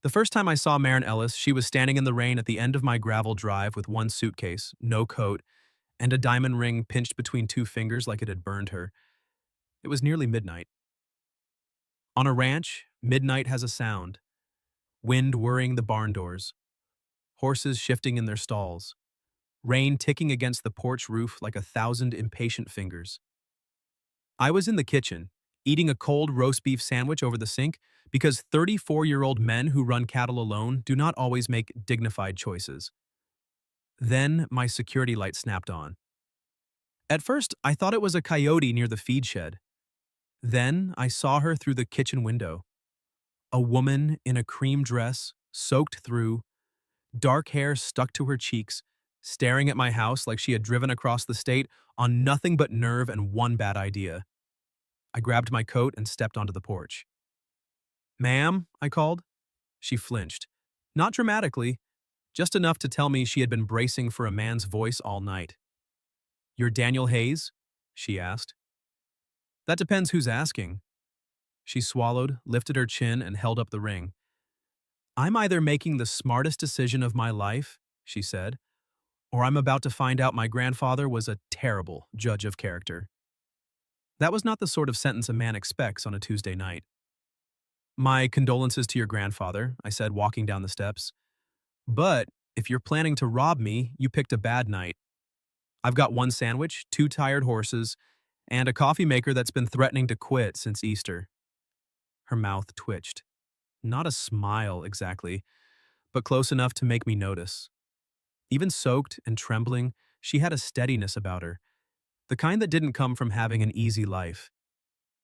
The first time I saw Marin Ellis, she was standing in the rain at the end of my gravel drive with one suitcase, no coat, and a diamond ring pinched between two fingers like it had burned her. It was nearly midnight. On a ranch, midnight has a sound. Wind whirring the barn doors, horses shifting in their stalls, rain ticking against the porch roof like 1,000 impatient fingers. I was in the kitchen, eating a cold roast beef sandwich over the sink because 34-year-old men who run cattle alone do not always make dignified choices. Then my security light snapped on. At first, I thought it was a coyote near the feed shed. Then I saw her through the kitchen window. A woman in a cream dress, soaked through, dark hair stuck to her cheeks, staring at my house like she had driven across the state on nothing but nerve and one bad idea. I grabbed my coat and stepped onto the porch. "Ma'am," I called. She flinched. Not dramatically, just enough to tell me she had been bracing for a man's voice all night. "You're Daniel Hayes?" she asked. "That depends who's asking." She swallowed, lifted her chin, and held up the ring. "I'm either making the smartest decision of my life," she said, "or I'm about to find out my grandfather was a terrible judge of character." That was not the sort of sentence a man expects on a Tuesday night. "My condolences to your grandfather," I said, walking down the steps. "But if you're planning to rob me, you picked a bad night. I've got one sandwich, two tired horses, and a coffee maker that's been threatening to quit since Easter." Her mouth twitched. Not a smile, exactly, but close enough to make me notice. Even soaked and trembling, she had a steadiness about her, the kind that didn't come from having an easy life.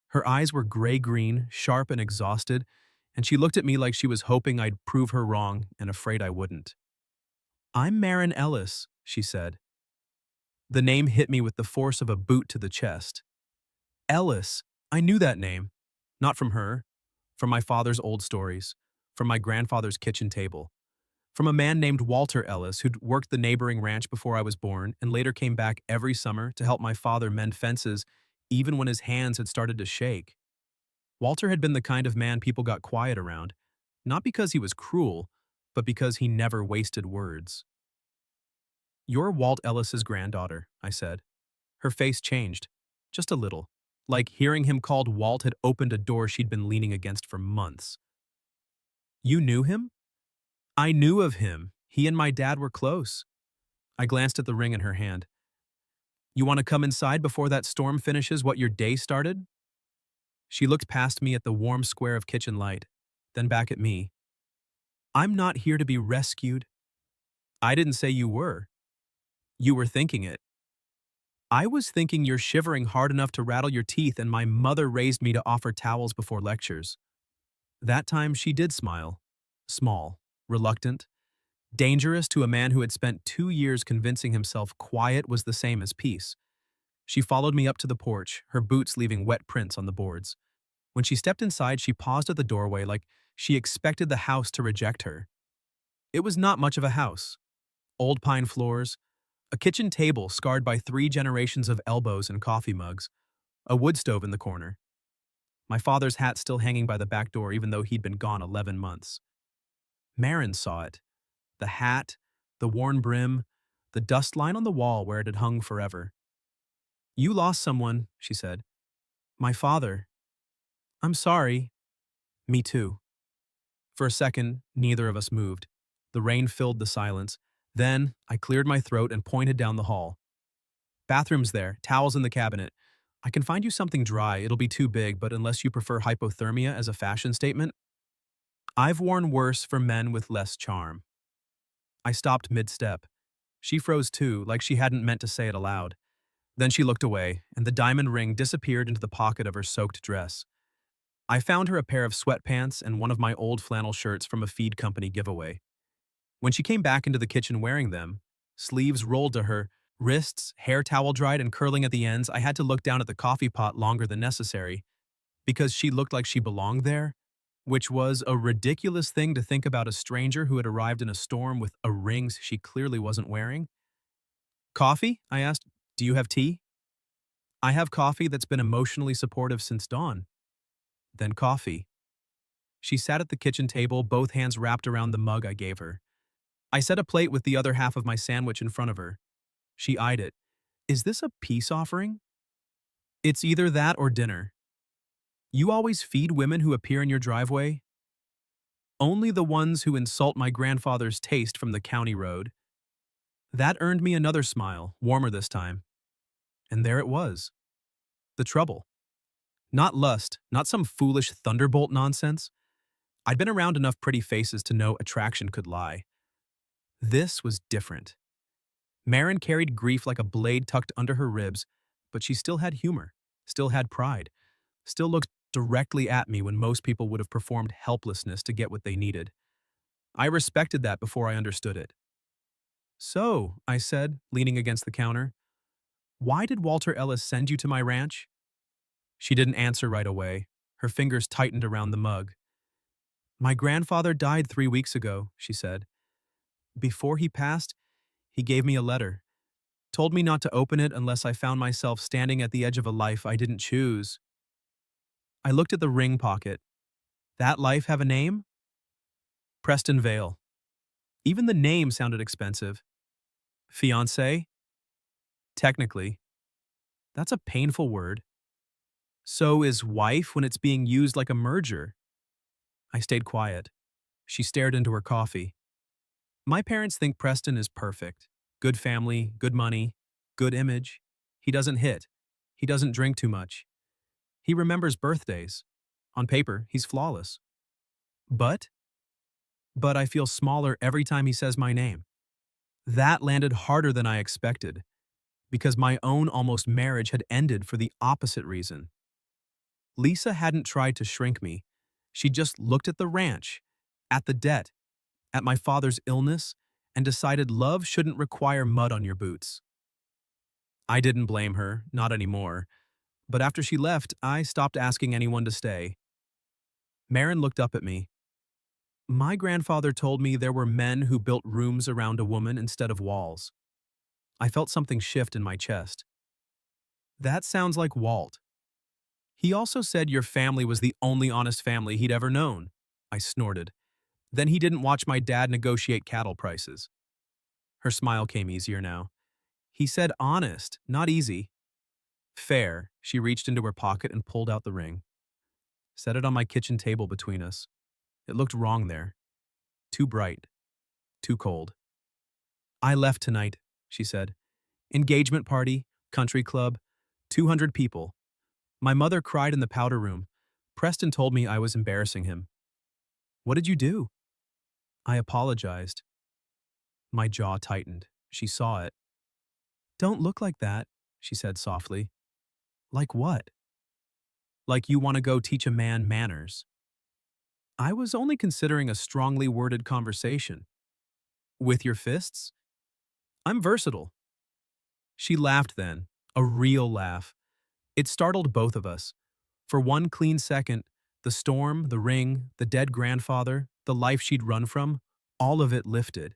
Her eyes were gray-green, sharp and exhausted, and she looked at me like she was hoping I'd prove her wrong and afraid I wouldn't. "I'm Marin Ellis," she said. The name hit me with the force of a boot to the chest. Ellis. I knew that name. Not from her, from my father's old stories, from my grandfather's kitchen table, from a man named Walter Ellis who'd worked the neighboring ranch before I was born and later came back every summer to help my father mend fences even when his hands had started to shake. Walter had been the kind of man people got quiet around, not because he was cruel, but because he never wasted words. "You're Walt Ellis's granddaughter," I said. Her face changed, just a little, like hearing him called Walt had opened a door she'd been leaning against for months. "You knew him?" "I knew of him. He and my dad were close." I glanced at the ring in her hand. "You want to come inside before that storm finishes what your day started?" She looked past me at the warm square of kitchen light, then back at me. "I'm not here to be rescued." "I didn't say you were." "You were thinking it." "I was thinking you're shivering hard enough to rattle your teeth and my mother raised me to offer towels before lectures." That time she did smile. Small, reluctant, dangerous to a man who had spent 2 years convincing himself quiet was the same as peace. She followed me up to the porch, her boots leaving wet prints on the boards. When she stepped inside, she paused at the doorway like she expected the house to reject her. It was not much of a house. Old pine floors, a kitchen table scarred by 3 generations of elbows and coffee mugs, a wood stove in the corner. My father's hat still hanging by the back door even though he'd been gone 11 months. Marin saw it. The hat, the worn brim, the dust line on the wall where it had hung forever. "You lost someone," she said. "My father." "I'm sorry." "Me too." For a second, neither of us moved. The rain filled the silence. Then, I cleared my throat and pointed down the hall. "Bathroom's there, towels in the cabinet. I can find you something dry, it'll be too big, but unless you prefer hypothermia as a fashion statement." I've worn worse for men with less charm. I stopped mid-step. She froze too, like she hadn't meant to say it aloud. Then she looked away, and the diamond ring disappeared into the pocket of her soaked dress. I found her a pair of sweatpants and one of my old flannel shirts from a feed company giveaway. When she came back into the kitchen wearing them, sleeves rolled to her, wrists, hair towel dried and curling at the ends, I had to look down at the coffee pot longer than necessary, because she looked like she belonged there, which was a ridiculous thing to think about a stranger who had arrived in a storm with a ring she clearly wasn't wearing. "Coffee?" I asked. "Do you have tea?" "I have coffee that's been emotionally supportive since dawn." "Then coffee." She sat at the kitchen table, both hands wrapped around the mug I gave her. I set a plate with the other half of my sandwich in front of her. She eyed it. Is this a peace offering? It's either that or dinner. You always feed women who appear in your driveway? Only the ones who insult my grandfather's taste from the county road. That earned me another smile, warmer this time. And there it was. The trouble. Not lust, not some foolish thunderbolt nonsense. I'd been around enough pretty faces to know attraction could lie. This was different. Marin carried grief like a blade tucked under her ribs, but she still had humor, still had pride, still looked directly at me when most people would have performed helplessness to get what they needed. I respected that before I understood it. So, I said, leaning against the counter, why did Walter Ellis send you to my ranch? She didn't answer right away. Her fingers tightened around the mug. My grandfather died 3 weeks ago, she said. Before he passed, he gave me a letter. Told me not to open it unless I found myself standing at the edge of a life I didn't choose. I looked at the ring pocket. That life have a name? Preston Vale. Even the name sounded expensive. Fiancé? Technically. That's a painful word. So is wife when it's being used like a merger. I stayed quiet. She stared into her coffee. My parents think Preston is perfect. Good family, good money, good image. He doesn't hit. He doesn't drink too much. He remembers birthdays. On paper, he's flawless. But I feel smaller every time he says my name. That landed harder than I expected, because my own almost marriage had ended for the opposite reason. Lisa hadn't tried to shrink me. She just looked at the ranch, at the debt, at my father's illness, and decided love shouldn't require mud on your boots. I didn't blame her, not anymore, but after she left, I stopped asking anyone to stay. Marin looked up at me. My grandfather told me there were men who built rooms around a woman instead of walls. I felt something shift in my chest. That sounds like Walt. He also said your family was the only honest family he'd ever known. I snorted. Then he didn't watch my dad negotiate cattle prices. Her smile came easier now. He said honest, not easy. Fair. She reached into her pocket and pulled out the ring. Set it on my kitchen table between us. It looked wrong there. Too bright. Too cold. I left tonight, she said. Engagement party, country club, 200 people. My mother cried in the powder room. Preston told me I was embarrassing him. What did you do? I apologized. My jaw tightened. She saw it. Don't look like that, she said softly. Like what? Like you want to go teach a man manners. I was only considering a strongly worded conversation. With your fists? I'm versatile. She laughed then, a real laugh. It startled both of us. For one clean second, the storm, the ring, the dead grandfather, the life she'd run from, all of it lifted.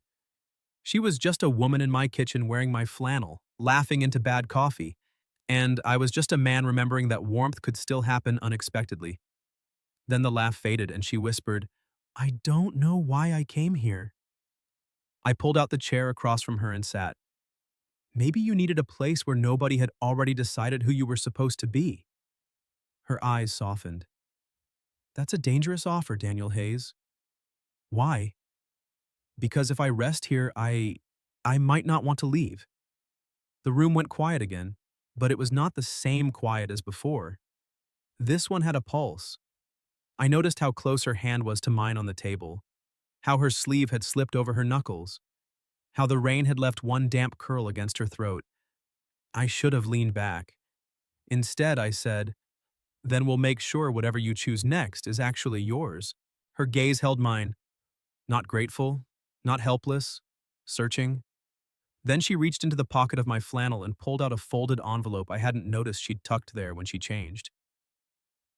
She was just a woman in my kitchen wearing my flannel, laughing into bad coffee, and I was just a man remembering that warmth could still happen unexpectedly. Then the laugh faded and she whispered, I don't know why I came here. I pulled out the chair across from her and sat. Maybe you needed a place where nobody had already decided who you were supposed to be. Her eyes softened. That's a dangerous offer, Daniel Hayes. Why? Because if I rest here, I might not want to leave. The room went quiet again, but it was not the same quiet as before. This one had a pulse. I noticed how close her hand was to mine on the table, how her sleeve had slipped over her knuckles, how the rain had left one damp curl against her throat. I should have leaned back. Instead, I said, then we'll make sure whatever you choose next is actually yours. Her gaze held mine. Not grateful, not helpless, searching. Then she reached into the pocket of my flannel and pulled out a folded envelope I hadn't noticed she'd tucked there when she changed.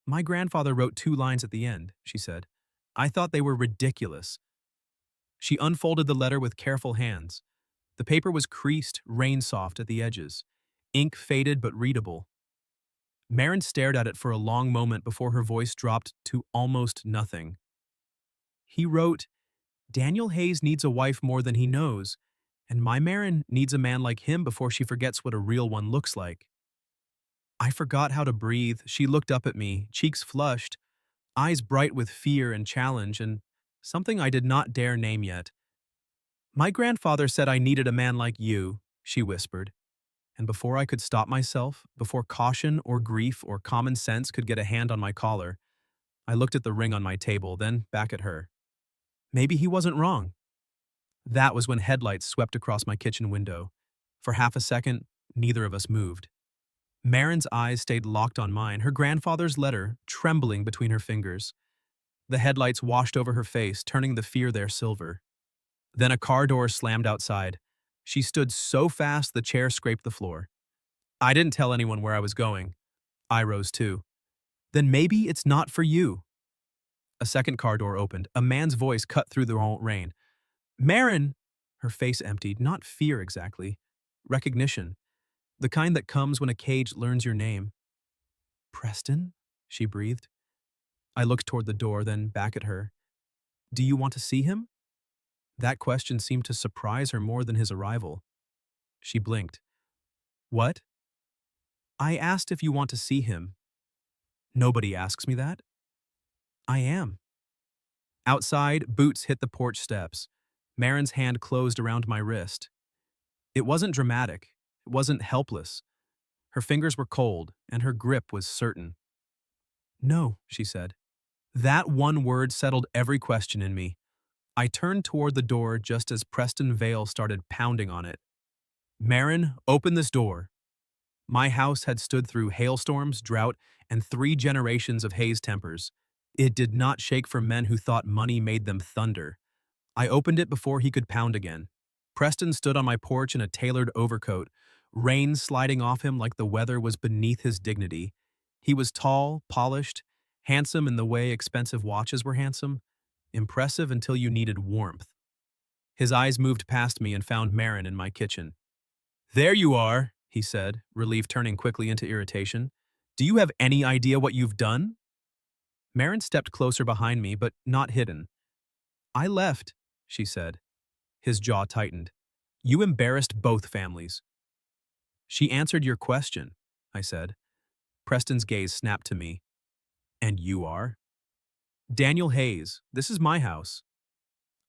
My grandfather wrote 2 lines at the end, she said. I thought they were ridiculous. She unfolded the letter with careful hands. The paper was creased, rain-soft at the edges. Ink faded but readable. Marin stared at it for a long moment before her voice dropped to almost nothing. He wrote, Daniel Hayes needs a wife more than he knows, and my Marin needs a man like him before she forgets what a real one looks like. I forgot how to breathe. She looked up at me, cheeks flushed, eyes bright with fear and challenge, and something I did not dare name yet. My grandfather said I needed a man like you, she whispered. And before I could stop myself, before caution or grief or common sense could get a hand on my collar, I looked at the ring on my table, then back at her. Maybe he wasn't wrong. That was when headlights swept across my kitchen window. For half a second, neither of us moved. Marin's eyes stayed locked on mine, her grandfather's letter trembling between her fingers. The headlights washed over her face, turning the fear there silver. Then a car door slammed outside. She stood so fast the chair scraped the floor. I didn't tell anyone where I was going. I rose too. Then maybe it's not for you. A second car door opened. A man's voice cut through the rain. Marin! Her face emptied, not fear exactly. Recognition. The kind that comes when a cage learns your name. Preston? She breathed. I looked toward the door, then back at her. Do you want to see him? That question seemed to surprise her more than his arrival. She blinked. What? I asked if you want to see him. Nobody asks me that. I am. Outside, boots hit the porch steps. Marin's hand closed around my wrist. It wasn't dramatic. It wasn't helpless. Her fingers were cold, and her grip was certain. No, she said. That one word settled every question in me. I turned toward the door just as Preston Vale started pounding on it. Marin, open this door. My house had stood through hailstorms, drought, and 3 generations of Hayes tempers. It did not shake for men who thought money made them thunder. I opened it before he could pound again. Preston stood on my porch in a tailored overcoat, rain sliding off him like the weather was beneath his dignity. He was tall, polished, handsome in the way expensive watches were handsome, impressive until you needed warmth. His eyes moved past me and found Marin in my kitchen. There you are, he said, relief turning quickly into irritation. Do you have any idea what you've done? Marin stepped closer behind me, but not hidden. I left, she said. His jaw tightened. You embarrassed both families. She answered your question, I said. Preston's gaze snapped to me. And you are? Daniel Hayes, this is my house.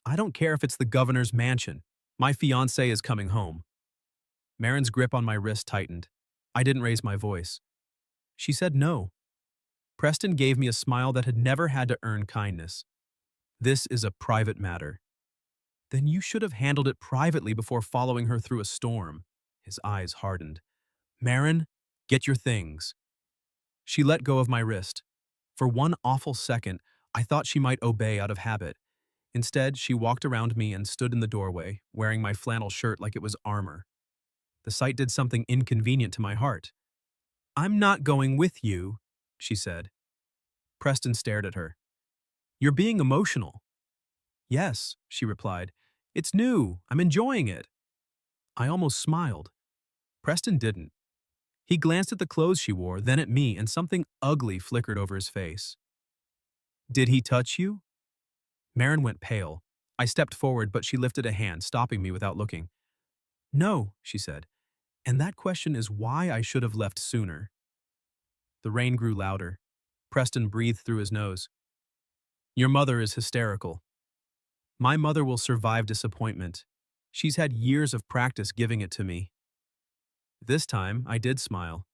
I don't care if it's the governor's mansion. My fiancé is coming home. Marin's grip on my wrist tightened. I didn't raise my voice. She said no. Preston gave me a smile that had never had to earn kindness. This is a private matter. Then you should have handled it privately before following her through a storm. His eyes hardened. Marin, get your things. She let go of my wrist. For one awful second, I thought she might obey out of habit. Instead, she walked around me and stood in the doorway, wearing my flannel shirt like it was armor. The sight did something inconvenient to my heart. I'm not going with you, she said. Preston stared at her. You're being emotional. Yes, she replied. It's new. I'm enjoying it. I almost smiled. Preston didn't. He glanced at the clothes she wore, then at me, and something ugly flickered over his face. Did he touch you? Marin went pale. I stepped forward, but she lifted a hand, stopping me without looking. No, she said. And that question is why I should have left sooner. The rain grew louder. Preston breathed through his nose. Your mother is hysterical. My mother will survive disappointment. She's had years of practice giving it to me. This time, I did smile.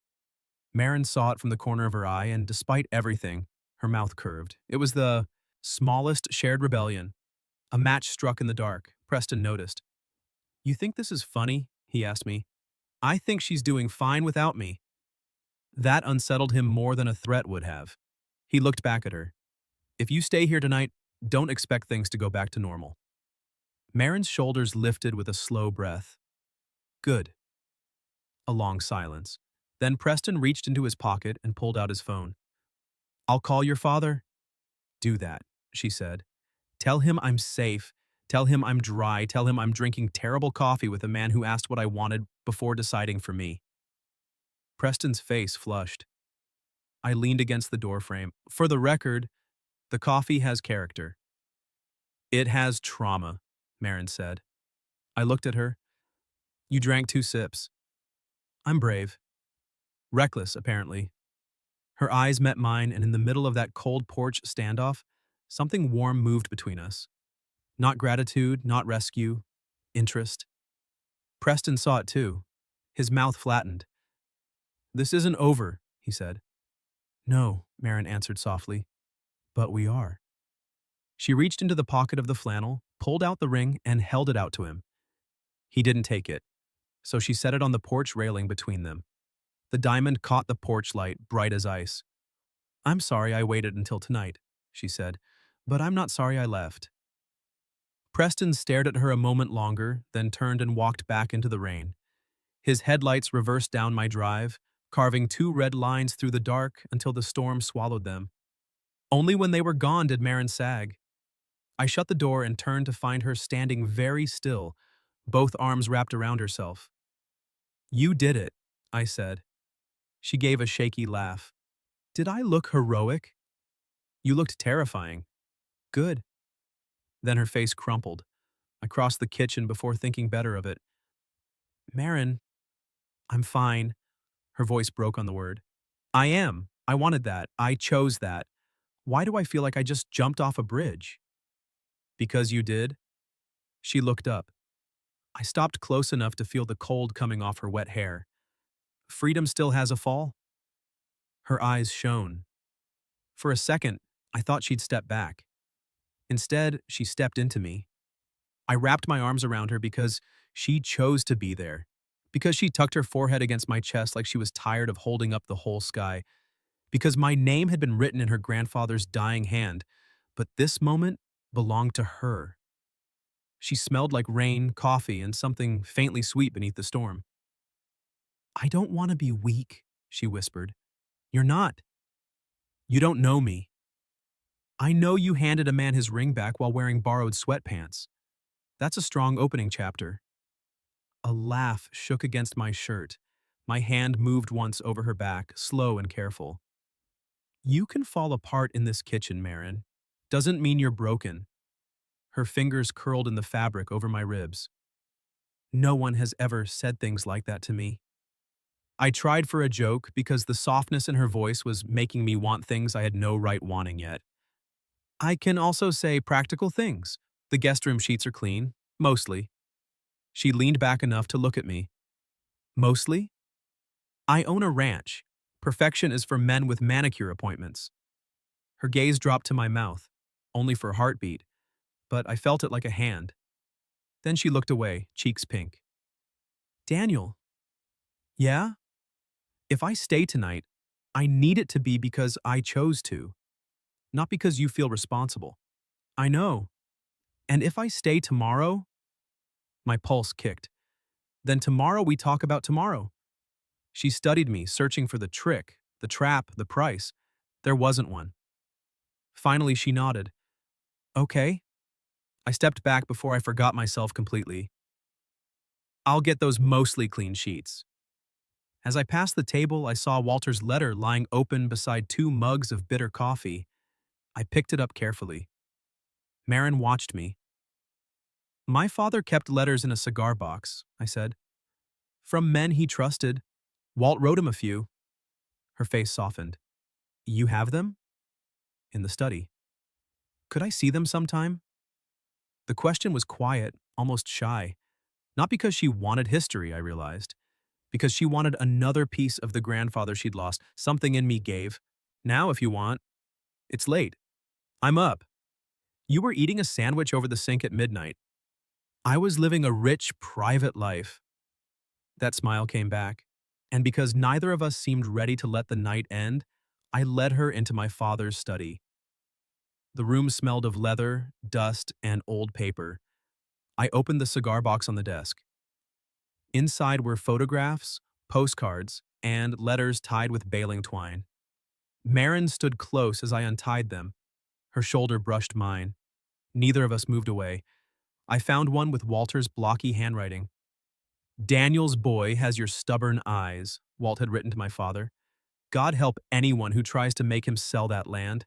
Marin saw it from the corner of her eye, and despite everything, her mouth curved. It was the smallest shared rebellion. A match struck in the dark. Preston noticed. You think this is funny? He asked me. I think she's doing fine without me. That unsettled him more than a threat would have. He looked back at her. If you stay here tonight, don't expect things to go back to normal. Marin's shoulders lifted with a slow breath. Good. A long silence. Then Preston reached into his pocket and pulled out his phone. I'll call your father. Do that, she said. Tell him I'm safe. Tell him I'm dry. Tell him I'm drinking terrible coffee with a man who asked what I wanted before deciding for me. Preston's face flushed. I leaned against the doorframe. For the record, the coffee has character. It has trauma, Marin said. I looked at her. You drank 2 sips. I'm brave. Reckless, apparently. Her eyes met mine, and in the middle of that cold porch standoff, something warm moved between us. Not gratitude, not rescue, interest. Preston saw it too. His mouth flattened. This isn't over, he said. No, Marin answered softly. But we are. She reached into the pocket of the flannel, pulled out the ring, and held it out to him. He didn't take it, so she set it on the porch railing between them. The diamond caught the porch light, bright as ice. I'm sorry I waited until tonight, she said, but I'm not sorry I left. Preston stared at her a moment longer, then turned and walked back into the rain. His headlights reversed down my drive, carving 2 red lines through the dark until the storm swallowed them. Only when they were gone did Marin sag. I shut the door and turned to find her standing very still, both arms wrapped around herself. You did it, I said. She gave a shaky laugh. Did I look heroic? You looked terrifying. Good. Then her face crumpled. I crossed the kitchen before thinking better of it. Marin, I'm fine. Her voice broke on the word. I am. I wanted that. I chose that. Why do I feel like I just jumped off a bridge? Because you did? She looked up. I stopped close enough to feel the cold coming off her wet hair. Freedom still has a fall? Her eyes shone. For a second, I thought she'd step back. Instead, she stepped into me. I wrapped my arms around her because she chose to be there. Because she tucked her forehead against my chest like she was tired of holding up the whole sky. Because my name had been written in her grandfather's dying hand, but this moment belonged to her. She smelled like rain, coffee, and something faintly sweet beneath the storm. I don't want to be weak, she whispered. You're not. You don't know me. I know you handed a man his ring back while wearing borrowed sweatpants. That's a strong opening chapter. A laugh shook against my shirt. My hand moved once over her back, slow and careful. You can fall apart in this kitchen, Marin. Doesn't mean you're broken. Her fingers curled in the fabric over my ribs. No one has ever said things like that to me. I tried for a joke because the softness in her voice was making me want things I had no right wanting yet. I can also say practical things. The guest room sheets are clean, mostly. She leaned back enough to look at me. Mostly? I own a ranch. Perfection is for men with manicure appointments. Her gaze dropped to my mouth, only for a heartbeat, but I felt it like a hand. Then she looked away, cheeks pink. Daniel. Yeah? If I stay tonight, I need it to be because I chose to, not because you feel responsible. I know. And if I stay tomorrow, my pulse kicked. Then tomorrow we talk about tomorrow. She studied me, searching for the trick, the trap, the price. There wasn't one. Finally, she nodded. Okay. I stepped back before I forgot myself completely. I'll get those mostly clean sheets. As I passed the table, I saw Walter's letter lying open beside 2 mugs of bitter coffee. I picked it up carefully. Marin watched me. My father kept letters in a cigar box, I said. From men he trusted. Walt wrote him a few. Her face softened. You have them? In the study. Could I see them sometime? The question was quiet, almost shy. Not because she wanted history, I realized. Because she wanted another piece of the grandfather she'd lost, something in me gave. Now, if you want. It's late. I'm up. You were eating a sandwich over the sink at midnight. I was living a rich, private life. That smile came back. And because neither of us seemed ready to let the night end, I led her into my father's study. The room smelled of leather, dust, and old paper. I opened the cigar box on the desk. Inside were photographs, postcards, and letters tied with baling twine. Marin stood close as I untied them. Her shoulder brushed mine. Neither of us moved away. I found one with Walter's blocky handwriting. Daniel's boy has your stubborn eyes, Walt had written to my father. God help anyone who tries to make him sell that land.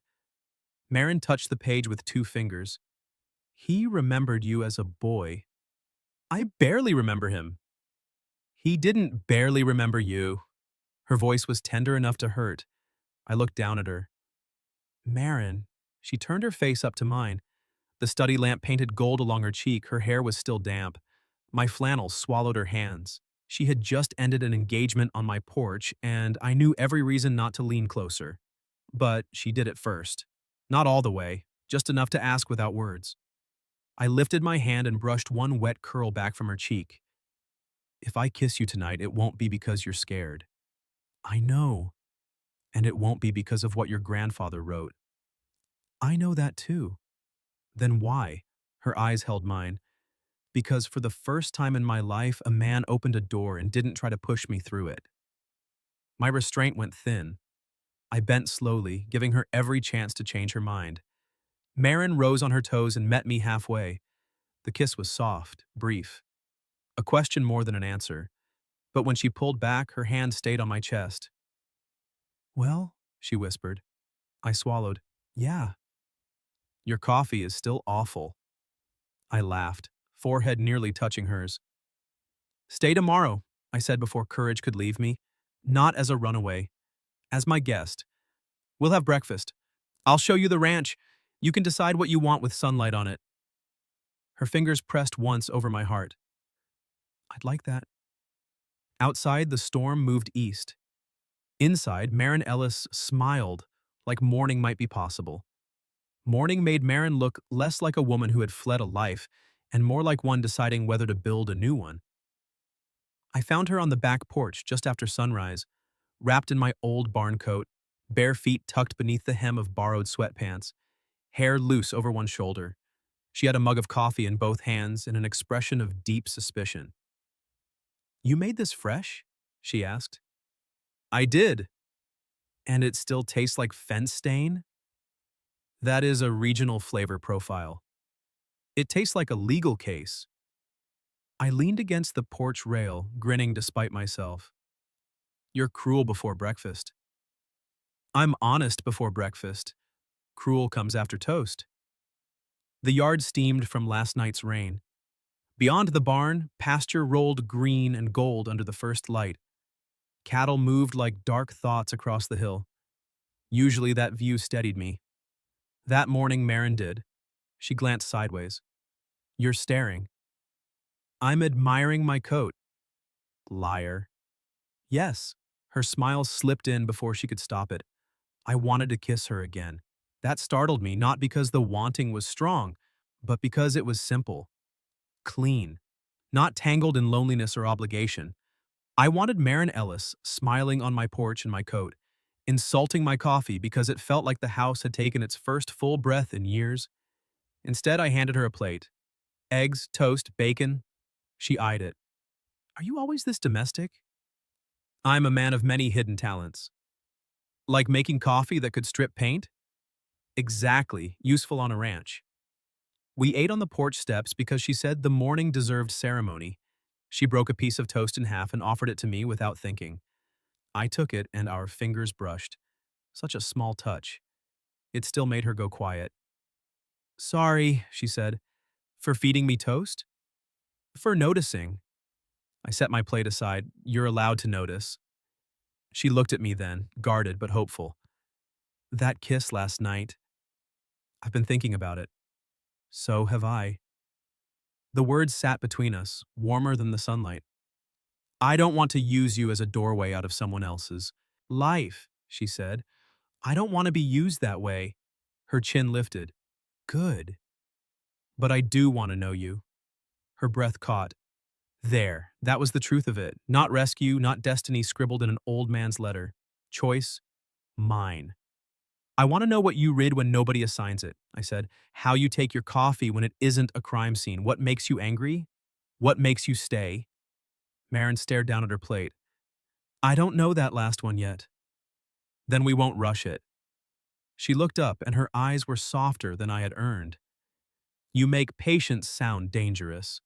Marin touched the page with 2 fingers. He remembered you as a boy. I barely remember him. He didn't barely remember you. Her voice was tender enough to hurt. I looked down at her. Marin. She turned her face up to mine. The study lamp painted gold along her cheek. Her hair was still damp. My flannel swallowed her hands. She had just ended an engagement on my porch, and I knew every reason not to lean closer. But she did it first. Not all the way, just enough to ask without words. I lifted my hand and brushed one wet curl back from her cheek. If I kiss you tonight, it won't be because you're scared. I know. And it won't be because of what your grandfather wrote. I know that too. Then why? Her eyes held mine. Because for the first time in my life, a man opened a door and didn't try to push me through it. My restraint went thin. I bent slowly, giving her every chance to change her mind. Marin rose on her toes and met me halfway. The kiss was soft, brief. A question more than an answer. But when she pulled back, her hand stayed on my chest. Well, she whispered. I swallowed. Yeah. Your coffee is still awful. I laughed, forehead nearly touching hers. Stay tomorrow, I said before courage could leave me. Not as a runaway, as my guest. We'll have breakfast. I'll show you the ranch. You can decide what you want with sunlight on it. Her fingers pressed once over my heart. I'd like that. Outside, the storm moved east. Inside, Marin Ellis smiled, like morning might be possible. Morning made Marin look less like a woman who had fled a life, and more like one deciding whether to build a new one. I found her on the back porch just after sunrise, wrapped in my old barn coat, bare feet tucked beneath the hem of borrowed sweatpants, hair loose over one shoulder. She had a mug of coffee in both hands and an expression of deep suspicion. You made this fresh? She asked. I did. And it still tastes like fence stain? That is a regional flavor profile. It tastes like a legal case. I leaned against the porch rail, grinning despite myself. You're cruel before breakfast. I'm honest before breakfast. Cruel comes after toast. The yard steamed from last night's rain. Beyond the barn, pasture rolled green and gold under the first light. Cattle moved like dark thoughts across the hill. Usually that view steadied me. That morning Marin did. She glanced sideways. You're staring. I'm admiring my coat. Liar. Yes. Her smile slipped in before she could stop it. I wanted to kiss her again. That startled me, not because the wanting was strong, but because it was simple. Clean. Not tangled in loneliness or obligation. I wanted Marin Ellis smiling on my porch in my coat, insulting my coffee because it felt like the house had taken its first full breath in years. Instead, I handed her a plate. Eggs, toast, bacon. She eyed it. Are you always this domestic? I'm a man of many hidden talents. Like making coffee that could strip paint? Exactly, useful on a ranch. We ate on the porch steps because she said the morning deserved ceremony. She broke a piece of toast in half and offered it to me without thinking. I took it and our fingers brushed. Such a small touch. It still made her go quiet. Sorry, she said. For feeding me toast? For noticing. I set my plate aside. You're allowed to notice. She looked at me then, guarded but hopeful. That kiss last night. I've been thinking about it. So have I. The words sat between us, warmer than the sunlight. I don't want to use you as a doorway out of someone else's life, she said. I don't want to be used that way. Her chin lifted. Good. But I do want to know you. Her breath caught. There, that was the truth of it. Not rescue, not destiny scribbled in an old man's letter. Choice, mine. I want to know what you read when nobody assigns it, I said. How you take your coffee when it isn't a crime scene. What makes you angry? What makes you stay? Marin stared down at her plate. I don't know that last one yet. Then we won't rush it. She looked up and her eyes were softer than I had earned. You make patience sound dangerous.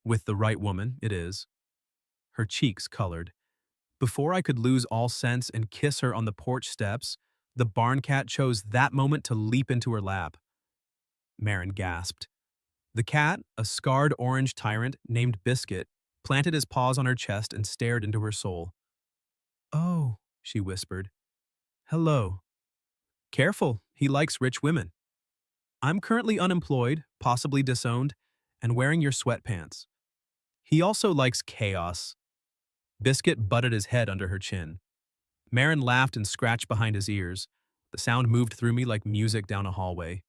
With the right woman, it is. Her cheeks colored. Before I could lose all sense and kiss her on the porch steps, the barn cat chose that moment to leap into her lap. Marin gasped. The cat, a scarred orange tyrant named Biscuit, planted his paws on her chest and stared into her soul. Oh, she whispered. Hello. Careful, he likes rich women. I'm currently unemployed, possibly disowned, and wearing your sweatpants. He also likes chaos. Biscuit butted his head under her chin. Marin laughed and scratched behind his ears. The sound moved through me like music down a hallway.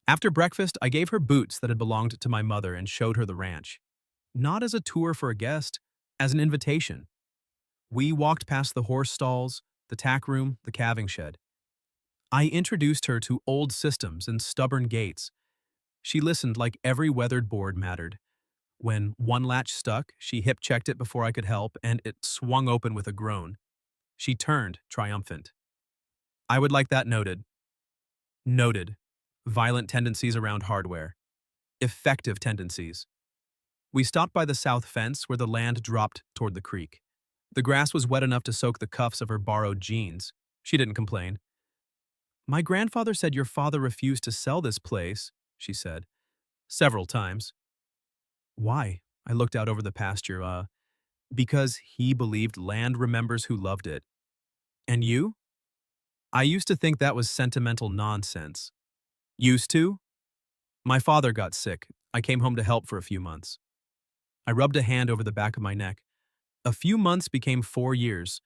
After breakfast, I gave her boots that had belonged to my mother and showed her the ranch. Not as a tour for a guest, as an invitation. We walked past the horse stalls, the tack room, the calving shed. I introduced her to old systems and stubborn gates. She listened like every weathered board mattered. When one latch stuck, she hip-checked it before I could help, and it swung open with a groan. She turned, triumphant. I would like that noted. Noted. Violent tendencies around hardware. Effective tendencies. We stopped by the south fence where the land dropped toward the creek. The grass was wet enough to soak the cuffs of her borrowed jeans. She didn't complain. My grandfather said your father refused to sell this place, she said. Several times. Why? I looked out over the pasture. Because he believed land remembers who loved it. And you? I used to think that was sentimental nonsense. Used to? My father got sick. I came home to help for a few months. I rubbed a hand over the back of my neck. A few months became 4 years.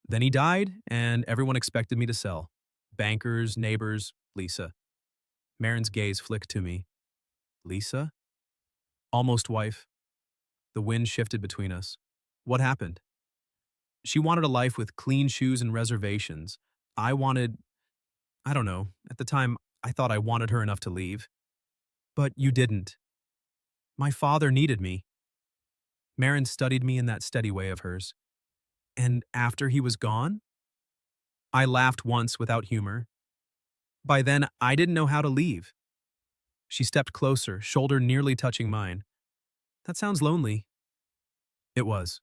Then he died, and everyone expected me to sell. Bankers, neighbors, Lisa. Marin's gaze flicked to me. Lisa? Almost wife. The wind shifted between us. What happened? She wanted a life with clean shoes and reservations. I don't know. At the time, I thought I wanted her enough to leave. But you didn't. My father needed me. Marin studied me in that steady way of hers. And after he was gone? I laughed once without humor. By then, I didn't know how to leave. She stepped closer, shoulder nearly touching mine. That sounds lonely. It was.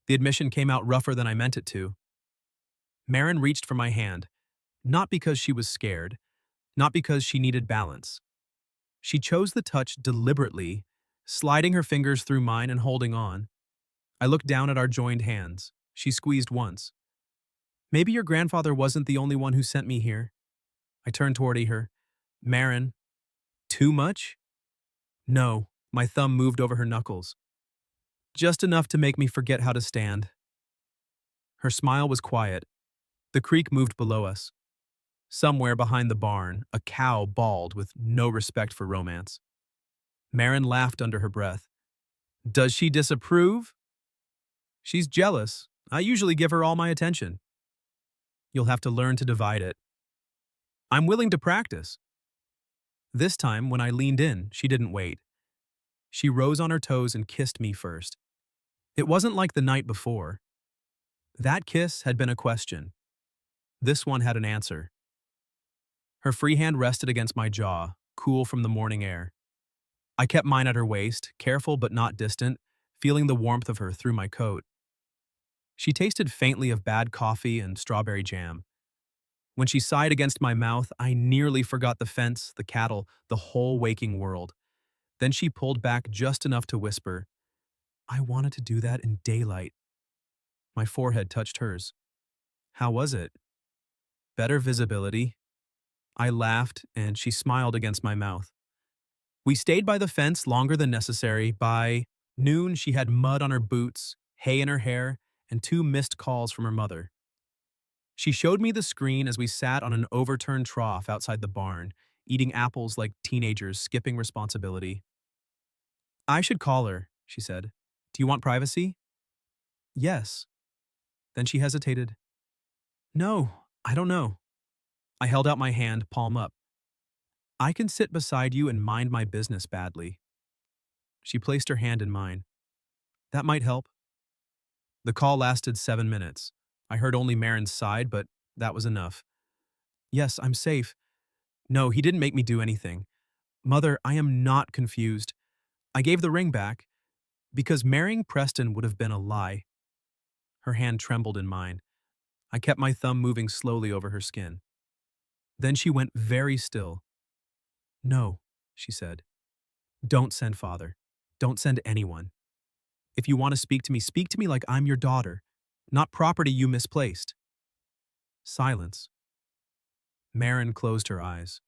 The admission came out rougher than I meant it to. Marin reached for my hand, not because she was scared, not because she needed balance. She chose the touch deliberately, sliding her fingers through mine and holding on. I looked down at our joined hands. She squeezed once. Maybe your grandfather wasn't the only one who sent me here. I turned toward her. Marin. Too much? No. My thumb moved over her knuckles. Just enough to make me forget how to stand. Her smile was quiet. The creek moved below us. Somewhere behind the barn, a cow bawled with no respect for romance. Marin laughed under her breath. Does she disapprove? She's jealous. I usually give her all my attention. You'll have to learn to divide it. I'm willing to practice. This time, when I leaned in, she didn't wait. She rose on her toes and kissed me first. It wasn't like the night before. That kiss had been a question. This one had an answer. Her free hand rested against my jaw, cool from the morning air. I kept mine at her waist, careful but not distant, feeling the warmth of her through my coat. She tasted faintly of bad coffee and strawberry jam. When she sighed against my mouth, I nearly forgot the fence, the cattle, the whole waking world. Then she pulled back just enough to whisper, I wanted to do that in daylight. My forehead touched hers. How was it? Better visibility. I laughed, and she smiled against my mouth. We stayed by the fence longer than necessary. By noon, she had mud on her boots, hay in her hair, and 2 missed calls from her mother. She showed me the screen as we sat on an overturned trough outside the barn, eating apples like teenagers skipping responsibility. I should call her, she said. Do you want privacy? Yes. Then she hesitated. No, I don't know. I held out my hand, palm up. I can sit beside you and mind my business badly. She placed her hand in mine. That might help. The call lasted 7 minutes. I heard only Marin's side, but that was enough. Yes, I'm safe. No, he didn't make me do anything. Mother, I am not confused. I gave the ring back because marrying Preston would have been a lie. Her hand trembled in mine. I kept my thumb moving slowly over her skin. Then she went very still. No, she said. Don't send father. Don't send anyone. If you want to speak to me like I'm your daughter, not property you misplaced. Silence. Marin closed her eyes.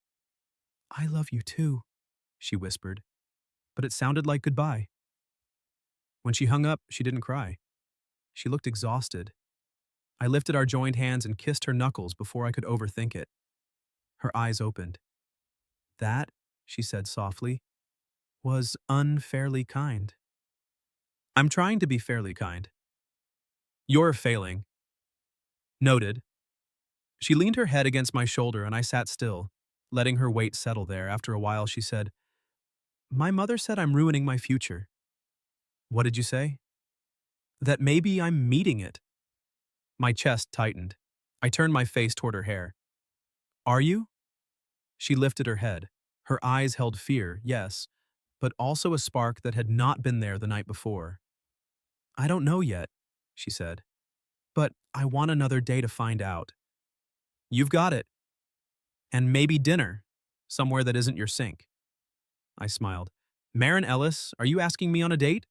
I love you too, she whispered, but it sounded like goodbye. When she hung up, she didn't cry. She looked exhausted. I lifted our joined hands and kissed her knuckles before I could overthink it. Her eyes opened. That, she said softly, was unfairly kind. I'm trying to be fairly kind. You're failing. Noted. She leaned her head against my shoulder and I sat still, letting her weight settle there. After a while, she said, My mother said I'm ruining my future. What did you say? That maybe I'm meeting it. My chest tightened. I turned my face toward her hair. Are you? She lifted her head. Her eyes held fear, yes, but also a spark that had not been there the night before. I don't know yet, she said, but I want another day to find out. You've got it. And maybe dinner, somewhere that isn't your sink. I smiled. Marin Ellis, are you asking me on a date?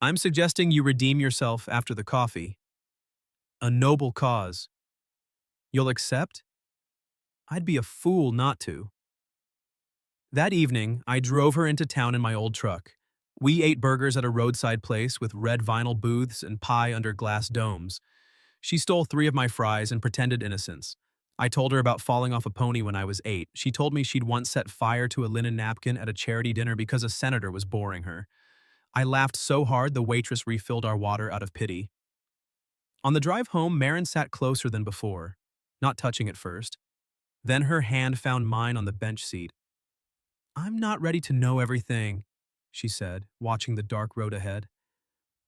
I'm suggesting you redeem yourself after the coffee. A noble cause. You'll accept? I'd be a fool not to. That evening, I drove her into town in my old truck. We ate burgers at a roadside place with red vinyl booths and pie under glass domes. She stole 3 of my fries and pretended innocence. I told her about falling off a pony when I was 8. She told me she'd once set fire to a linen napkin at a charity dinner because a senator was boring her. I laughed so hard the waitress refilled our water out of pity. On the drive home, Marin sat closer than before, not touching it first. Then her hand found mine on the bench seat. I'm not ready to know everything, she said, watching the dark road ahead.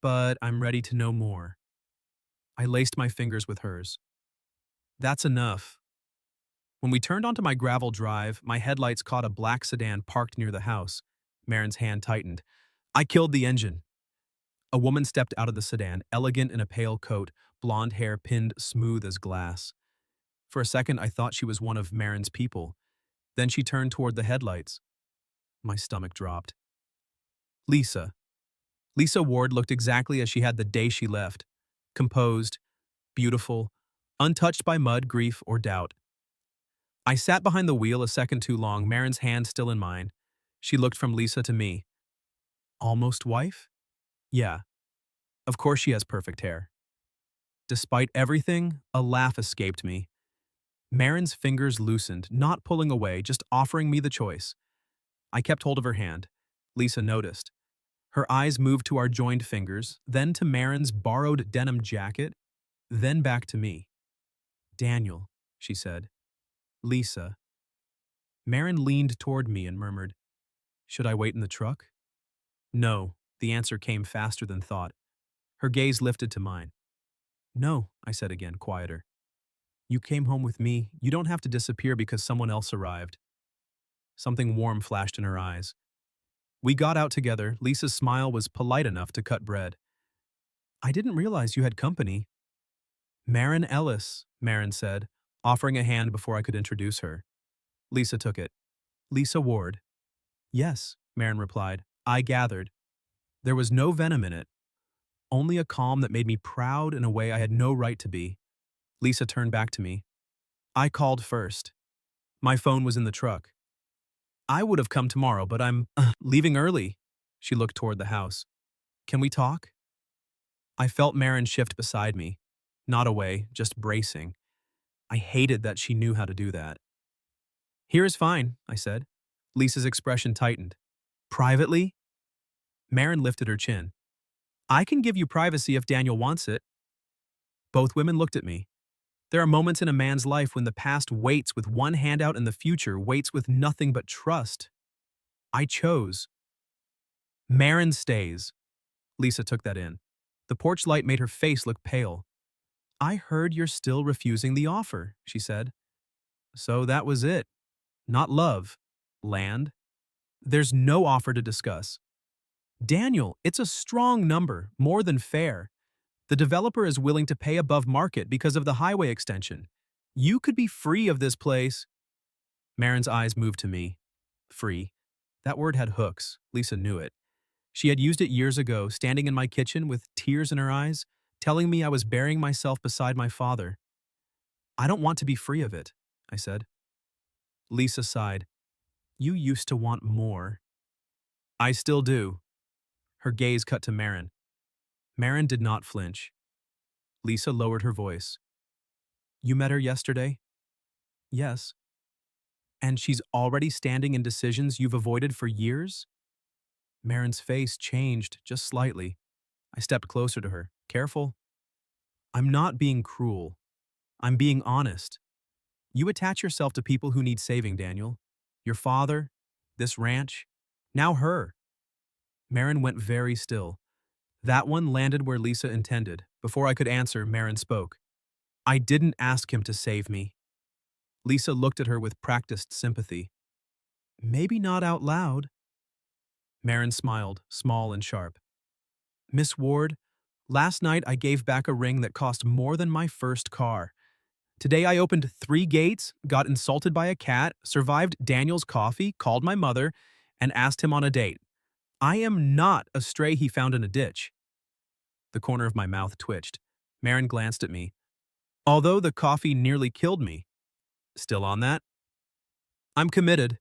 But I'm ready to know more. I laced my fingers with hers. That's enough. When we turned onto my gravel drive, my headlights caught a black sedan parked near the house. Marin's hand tightened. I killed the engine. A woman stepped out of the sedan, elegant in a pale coat, blonde hair pinned smooth as glass. For a second, I thought she was one of Marin's people. Then she turned toward the headlights. My stomach dropped. Lisa. Lisa Ward looked exactly as she had the day she left. Composed, beautiful, untouched by mud, grief, or doubt. I sat behind the wheel a second too long, Marin's hand still in mine. She looked from Lisa to me. Almost wife? Yeah. Of course she has perfect hair. Despite everything, a laugh escaped me. Marin's fingers loosened, not pulling away, just offering me the choice. I kept hold of her hand. Lisa noticed. Her eyes moved to our joined fingers, then to Marin's borrowed denim jacket, then back to me. Daniel, she said. Lisa. Marin leaned toward me and murmured, Should I wait in the truck? No, the answer came faster than thought. Her gaze lifted to mine. No, I said again, quieter. You came home with me. You don't have to disappear because someone else arrived. Something warm flashed in her eyes. We got out together. Lisa's smile was polite enough to cut bread. I didn't realize you had company. Marin Ellis, Marin said, offering a hand before I could introduce her. Lisa took it. Lisa Ward. Yes, Marin replied. I gathered. There was no venom in it, only a calm that made me proud in a way I had no right to be. Lisa turned back to me. I called first. My phone was in the truck. I would have come tomorrow, but I'm leaving early. She looked toward the house. Can we talk? I felt Marin shift beside me. Not away, just bracing. I hated that she knew how to do that. Here is fine, I said. Lisa's expression tightened. Privately? Marin lifted her chin. I can give you privacy if Daniel wants it. Both women looked at me. There are moments in a man's life when the past waits with one hand out and the future waits with nothing but trust. I chose. Marin stays. Lisa took that in. The porch light made her face look pale. I heard you're still refusing the offer, she said. So that was it. Not love. Land. There's no offer to discuss. Daniel, it's a strong number, more than fair. The developer is willing to pay above market because of the highway extension. You could be free of this place. Marin's eyes moved to me. Free. That word had hooks. Lisa knew it. She had used it years ago, standing in my kitchen with tears in her eyes, telling me I was burying myself beside my father. I don't want to be free of it, I said. Lisa sighed. You used to want more. I still do. Her gaze cut to Marin. Marin did not flinch. Lisa lowered her voice. You met her yesterday? Yes. And she's already standing in decisions you've avoided for years? Marin's face changed just slightly. I stepped closer to her. Careful. I'm not being cruel. I'm being honest. You attach yourself to people who need saving, Daniel. Your father, this ranch, now her. Marin went very still. That one landed where Lisa intended. Before I could answer, Marin spoke. I didn't ask him to save me. Lisa looked at her with practiced sympathy. Maybe not out loud. Marin smiled, small and sharp. Miss Ward, last night I gave back a ring that cost more than my first car. Today I opened 3 gates, got insulted by a cat, survived Daniel's coffee, called my mother, and asked him on a date. I am not a stray he found in a ditch. The corner of my mouth twitched. Marin glanced at me. Although the coffee nearly killed me. Still on that? I'm committed.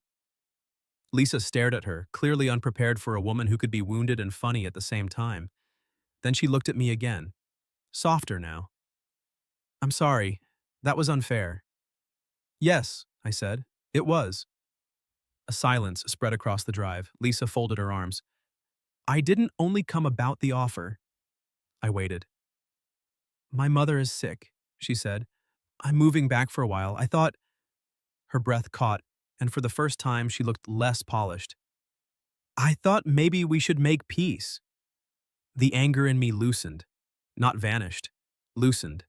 Lisa stared at her, clearly unprepared for a woman who could be wounded and funny at the same time. Then she looked at me again. Softer now. I'm sorry. That was unfair. Yes, I said. It was. A silence spread across the drive. Lisa folded her arms. I didn't only come about the offer. I waited. My mother is sick, she said. I'm moving back for a while. I thought... Her breath caught, and for the first time she looked less polished. I thought maybe we should make peace. The anger in me loosened. Not vanished. Loosened.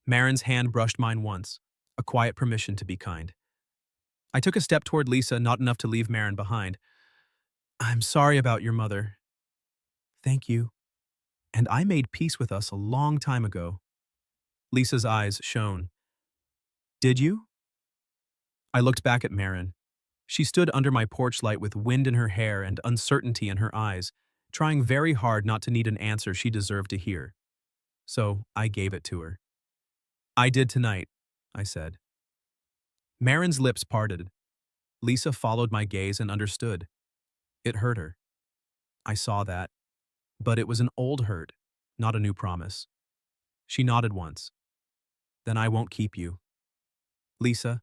Marin's hand brushed mine once, a quiet permission to be kind. I took a step toward Lisa, not enough to leave Marin behind. I'm sorry about your mother. Thank you. And I made peace with us a long time ago. Lisa's eyes shone. Did you? I looked back at Marin. She stood under my porch light with wind in her hair and uncertainty in her eyes, trying very hard not to need an answer she deserved to hear. So I gave it to her. I did tonight, I said. Marin's lips parted. Lisa followed my gaze and understood. It hurt her. I saw that. But it was an old hurt, not a new promise. She nodded once. Then I won't keep you. Lisa.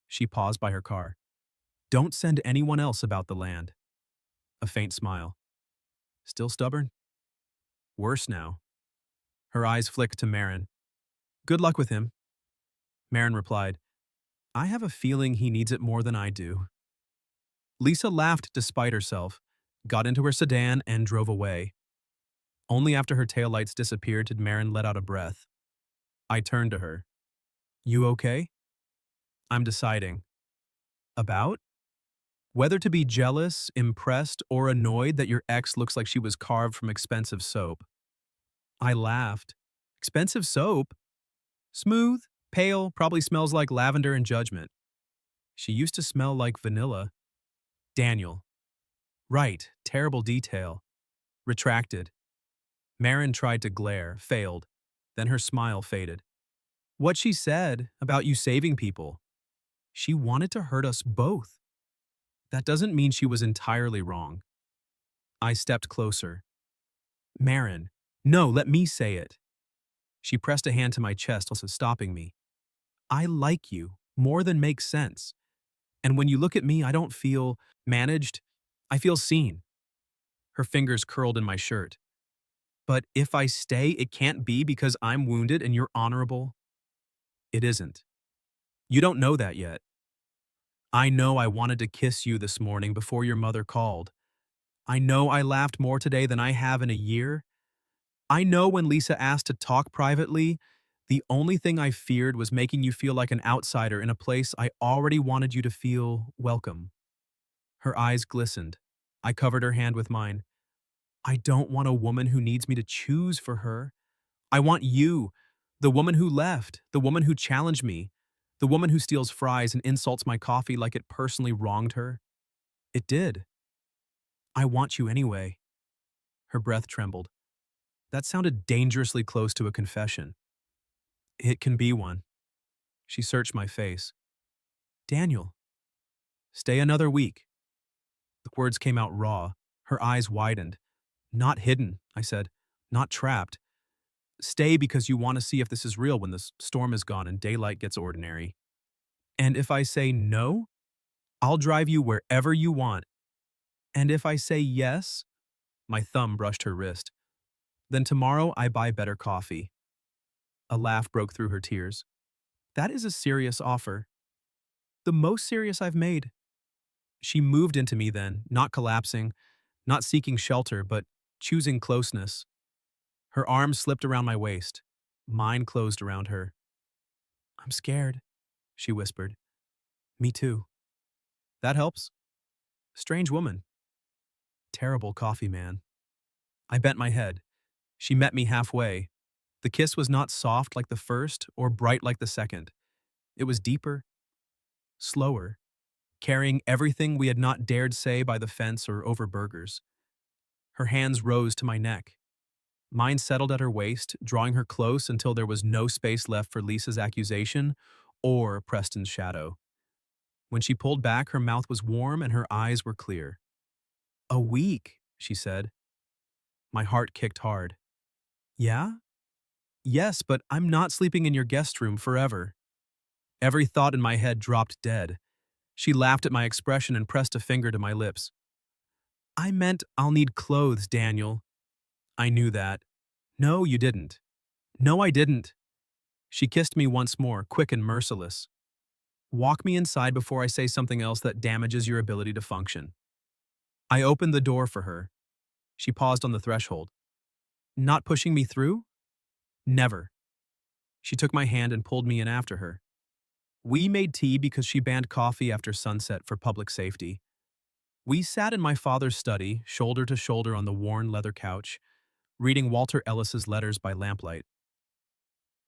She paused by her car. Don't send anyone else about the land. A faint smile. Still stubborn? Worse now. Her eyes flicked to Marin. Good luck with him. Marin replied, I have a feeling he needs it more than I do. Lisa laughed despite herself, got into her sedan, and drove away. Only after her taillights disappeared did Marin let out a breath. I turned to her. You okay? I'm deciding. About? Whether to be jealous, impressed, or annoyed that your ex looks like she was carved from expensive soap. I laughed. Expensive soap? Smooth, pale, probably smells like lavender and judgment. She used to smell like vanilla. Daniel. Right, terrible detail. Retracted. Marin tried to glare, failed. Then her smile faded. What she said about you saving people. She wanted to hurt us both. That doesn't mean she was entirely wrong. I stepped closer. Marin, no, let me say it. She pressed a hand to my chest, also stopping me. I like you more than makes sense. And when you look at me, I don't feel managed. I feel seen. Her fingers curled in my shirt. But if I stay, it can't be because I'm wounded and you're honorable. It isn't. You don't know that yet. I know I wanted to kiss you this morning before your mother called. I know I laughed more today than I have in a year. I know when Lisa asked to talk privately, the only thing I feared was making you feel like an outsider in a place I already wanted you to feel welcome. Her eyes glistened. I covered her hand with mine. I don't want a woman who needs me to choose for her. I want you, the woman who left, the woman who challenged me, the woman who steals fries and insults my coffee like it personally wronged her. It did. I want you anyway. Her breath trembled. That sounded dangerously close to a confession. It can be one. She searched my face. Daniel, stay another week. The words came out raw. Her eyes widened. Not hidden, I said. Not trapped. Stay because you want to see if this is real when the storm is gone and daylight gets ordinary. And if I say no, I'll drive you wherever you want. And if I say yes, my thumb brushed her wrist, then tomorrow I buy better coffee. A laugh broke through her tears. That is a serious offer. The most serious I've made. She moved into me then, not collapsing, not seeking shelter, but choosing closeness. Her arms slipped around my waist. Mine closed around her. I'm scared, she whispered. Me too. That helps. Strange woman. Terrible coffee man. I bent my head. She met me halfway. The kiss was not soft like the first or bright like the second. It was deeper, slower, carrying everything we had not dared say by the fence or over burgers. Her hands rose to my neck. Mine settled at her waist, drawing her close until there was no space left for Lisa's accusation or Preston's shadow. When she pulled back, her mouth was warm and her eyes were clear. A week, she said. My heart kicked hard. Yeah? Yes, but I'm not sleeping in your guest room forever. Every thought in my head dropped dead. She laughed at my expression and pressed a finger to my lips. I meant I'll need clothes, Daniel. I knew that. No, you didn't. No, I didn't. She kissed me once more, quick and merciless. Walk me inside before I say something else that damages your ability to function. I opened the door for her. She paused on the threshold. Not pushing me through? Never. She took my hand and pulled me in after her. We made tea because she banned coffee after sunset for public safety. We sat in my father's study, shoulder to shoulder on the worn leather couch, reading Walter Ellis's letters by lamplight.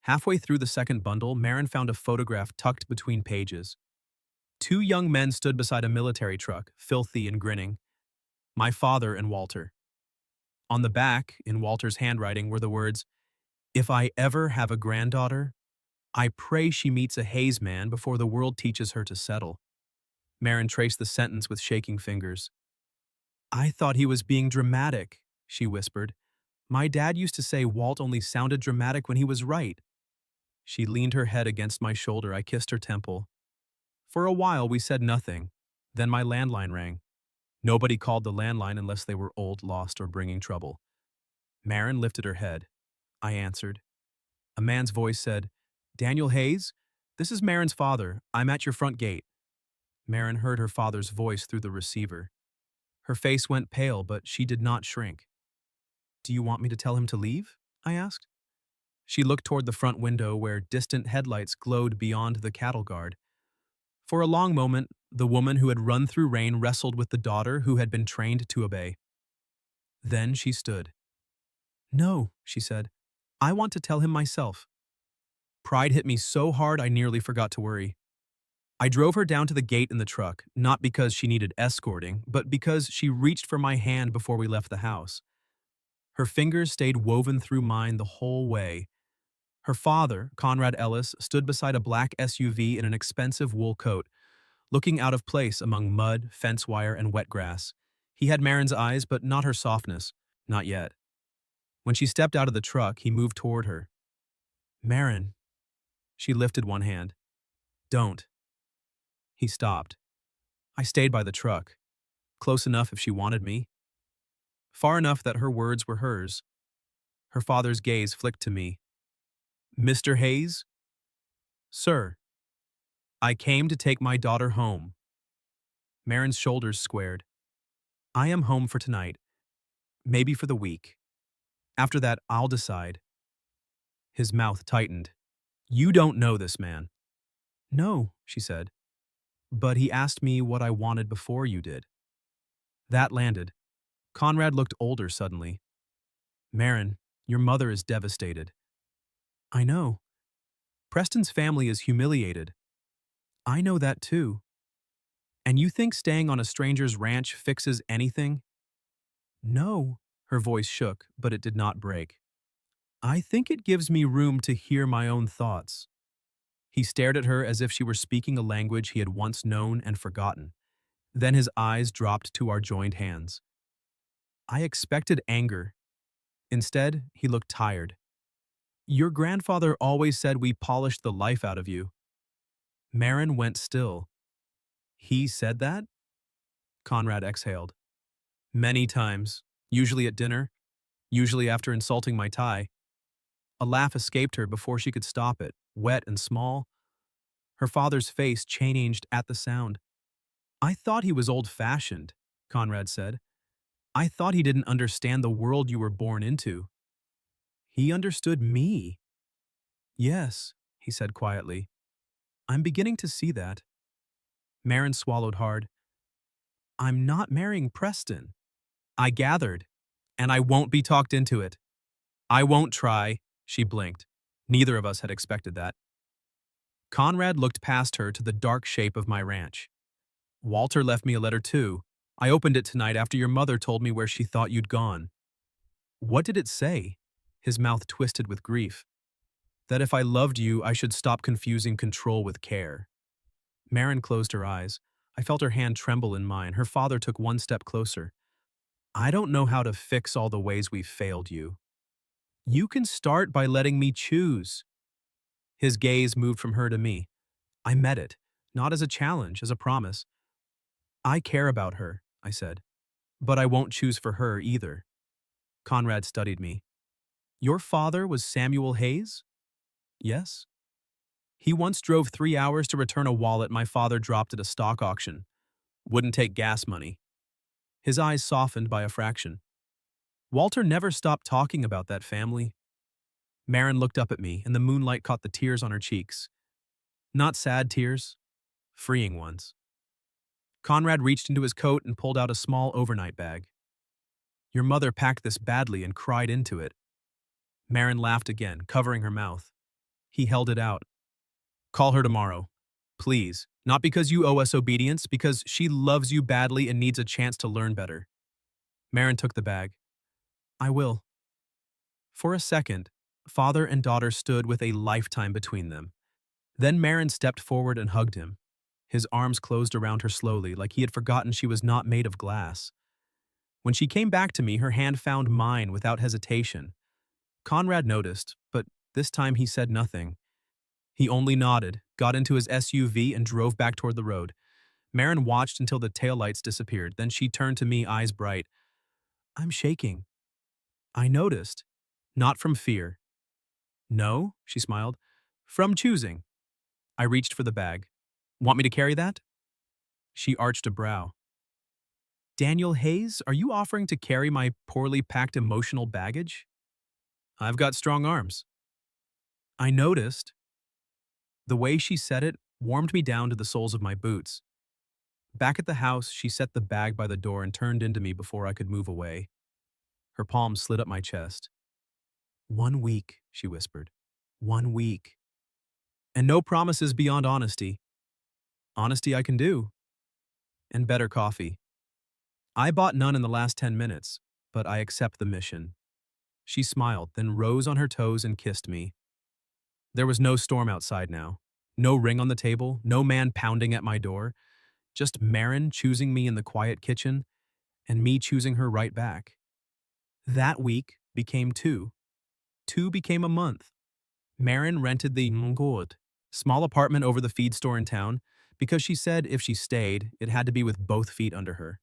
Halfway through the second bundle, Marin found a photograph tucked between pages. Two young men stood beside a military truck, filthy and grinning. My father and Walter. On the back, in Walter's handwriting, were the words, "If I ever have a granddaughter, I pray she meets a Hayes man before the world teaches her to settle." Marin traced the sentence with shaking fingers. I thought he was being dramatic, she whispered. My dad used to say Walt only sounded dramatic when he was right. She leaned her head against my shoulder. I kissed her temple. For a while, we said nothing. Then my landline rang. Nobody called the landline unless they were old, lost, or bringing trouble. Marin lifted her head. I answered. A man's voice said, Daniel Hayes? This is Marin's father. I'm at your front gate. Marin heard her father's voice through the receiver. Her face went pale, but she did not shrink. Do you want me to tell him to leave? I asked. She looked toward the front window where distant headlights glowed beyond the cattle guard. For a long moment, the woman who had run through rain wrestled with the daughter who had been trained to obey. Then she stood. No, she said. I want to tell him myself. Pride hit me so hard I nearly forgot to worry. I drove her down to the gate in the truck, not because she needed escorting, but because she reached for my hand before we left the house. Her fingers stayed woven through mine the whole way. Her father, Conrad Ellis, stood beside a black SUV in an expensive wool coat, looking out of place among mud, fence wire, and wet grass. He had Marin's eyes, but not her softness. Not yet. When she stepped out of the truck, he moved toward her. Marin. She lifted one hand. Don't. He stopped. I stayed by the truck, close enough if she wanted me, far enough that her words were hers. Her father's gaze flicked to me. Mr. Hayes? Sir. I came to take my daughter home. Marin's shoulders squared. I am home for tonight, maybe for the week. After that, I'll decide. His mouth tightened. You don't know this man. No, she said. But he asked me what I wanted before you did. That landed. Conrad looked older suddenly. Marin, your mother is devastated. I know. Preston's family is humiliated. I know that too. And you think staying on a stranger's ranch fixes anything? No. Her voice shook, but it did not break. I think it gives me room to hear my own thoughts. He stared at her as if she were speaking a language he had once known and forgotten. Then his eyes dropped to our joined hands. I expected anger. Instead, he looked tired. Your grandfather always said we polished the life out of you. Marin went still. He said that? Conrad exhaled. Many times, usually at dinner, usually after insulting my tie. A laugh escaped her before she could stop it, wet and small. Her father's face changed at the sound. I thought he was old-fashioned, Conrad said. I thought he didn't understand the world you were born into. He understood me. Yes, he said quietly. I'm beginning to see that. Marin swallowed hard. I'm not marrying Preston. I gathered, and I won't be talked into it. I won't try, she blinked. Neither of us had expected that. Conrad looked past her to the dark shape of my ranch. Walter left me a letter too. I opened it tonight after your mother told me where she thought you'd gone. What did it say? His mouth twisted with grief. That if I loved you, I should stop confusing control with care. Marin closed her eyes. I felt her hand tremble in mine. Her father took one step closer. I don't know how to fix all the ways we've failed you. You can start by letting me choose. His gaze moved from her to me. I met it, not as a challenge, as a promise. I care about her, I said, but I won't choose for her either. Conrad studied me. Your father was Samuel Hayes? Yes. He once drove 3 hours to return a wallet my father dropped at a stock auction. Wouldn't take gas money. His eyes softened by a fraction. Walter never stopped talking about that family. Marin looked up at me, and the moonlight caught the tears on her cheeks. Not sad tears, freeing ones. Conrad reached into his coat and pulled out a small overnight bag. Your mother packed this badly and cried into it. Marin laughed again, covering her mouth. He held it out. Call her tomorrow. Please. Not because you owe us obedience, because she loves you badly and needs a chance to learn better. Marin took the bag. I will. For a second, father and daughter stood with a lifetime between them. Then Marin stepped forward and hugged him. His arms closed around her slowly, like he had forgotten she was not made of glass. When she came back to me, her hand found mine without hesitation. Conrad noticed, but this time he said nothing. He only nodded, got into his SUV, and drove back toward the road. Marin watched until the taillights disappeared. Then she turned to me, eyes bright. I'm shaking. I noticed. Not from fear. No, she smiled. From choosing. I reached for the bag. Want me to carry that? She arched a brow. Daniel Hayes, are you offering to carry my poorly packed emotional baggage? I've got strong arms. I noticed. The way she said it warmed me down to the soles of my boots. Back at the house, she set the bag by the door and turned into me before I could move away. Her palms slid up my chest. 1 week, she whispered. 1 week. And no promises beyond honesty. Honesty I can do. And better coffee. I bought none in the last 10 minutes, but I accept the mission. She smiled, then rose on her toes and kissed me. There was no storm outside now. No ring on the table, no man pounding at my door. Just Marin choosing me in the quiet kitchen, and me choosing her right back. That week became 2. 2 became a month. Marin rented the Ngod, small apartment over the feed store in town, because she said if she stayed, it had to be with both feet under her.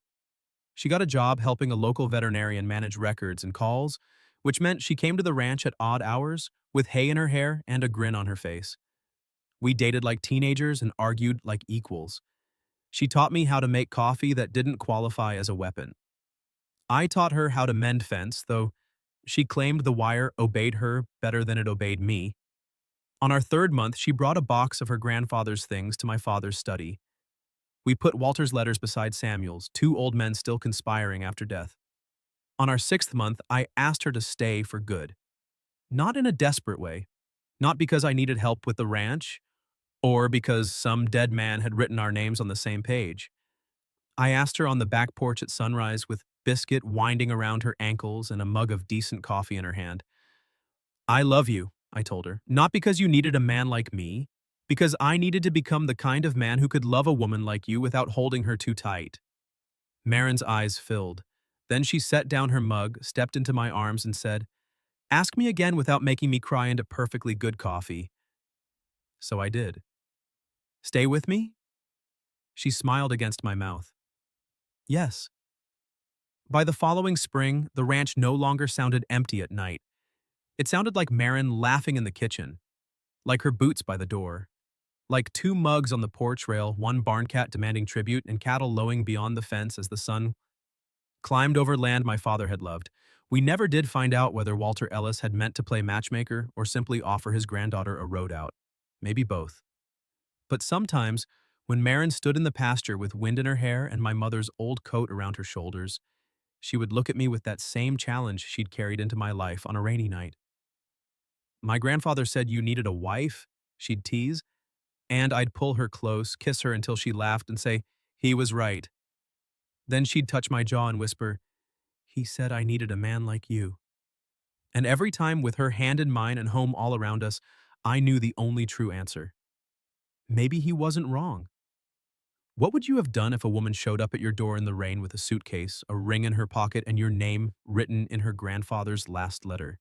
She got a job helping a local veterinarian manage records and calls, which meant she came to the ranch at odd hours with hay in her hair and a grin on her face. We dated like teenagers and argued like equals. She taught me how to make coffee that didn't qualify as a weapon. I taught her how to mend fence, though she claimed the wire obeyed her better than it obeyed me. On our 3rd month, she brought a box of her grandfather's things to my father's study. We put Walter's letters beside Samuel's, 2 old men still conspiring after death. On our 6th month, I asked her to stay for good. Not in a desperate way. Not because I needed help with the ranch, or because some dead man had written our names on the same page. I asked her on the back porch at sunrise with biscuit winding around her ankles and a mug of decent coffee in her hand. I love you, I told her, not because you needed a man like me, because I needed to become the kind of man who could love a woman like you without holding her too tight. Marin's eyes filled. Then she set down her mug, stepped into my arms, and said, "Ask me again without making me cry into perfectly good coffee." So I did. "Stay with me?" She smiled against my mouth. "Yes." By the following spring, the ranch no longer sounded empty at night. It sounded like Marin laughing in the kitchen, like her boots by the door, like two mugs on the porch rail, one barn cat demanding tribute, and cattle lowing beyond the fence as the sun climbed over land my father had loved. We never did find out whether Walter Ellis had meant to play matchmaker or simply offer his granddaughter a road out. Maybe both. But sometimes, when Marin stood in the pasture with wind in her hair and my mother's old coat around her shoulders, she would look at me with that same challenge she'd carried into my life on a rainy night. "My grandfather said you needed a wife," she'd tease, and I'd pull her close, kiss her until she laughed and say, "He was right." Then she'd touch my jaw and whisper, "He said I needed a man like you." And every time, with her hand in mine and home all around us, I knew the only true answer. Maybe he wasn't wrong. What would you have done if a woman showed up at your door in the rain with a suitcase, a ring in her pocket, and your name written in her grandfather's last letter?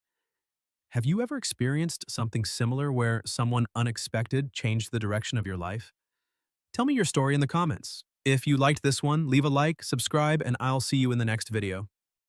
Have you ever experienced something similar where someone unexpected changed the direction of your life? Tell me your story in the comments. If you liked this one, leave a like, subscribe, and I'll see you in the next video.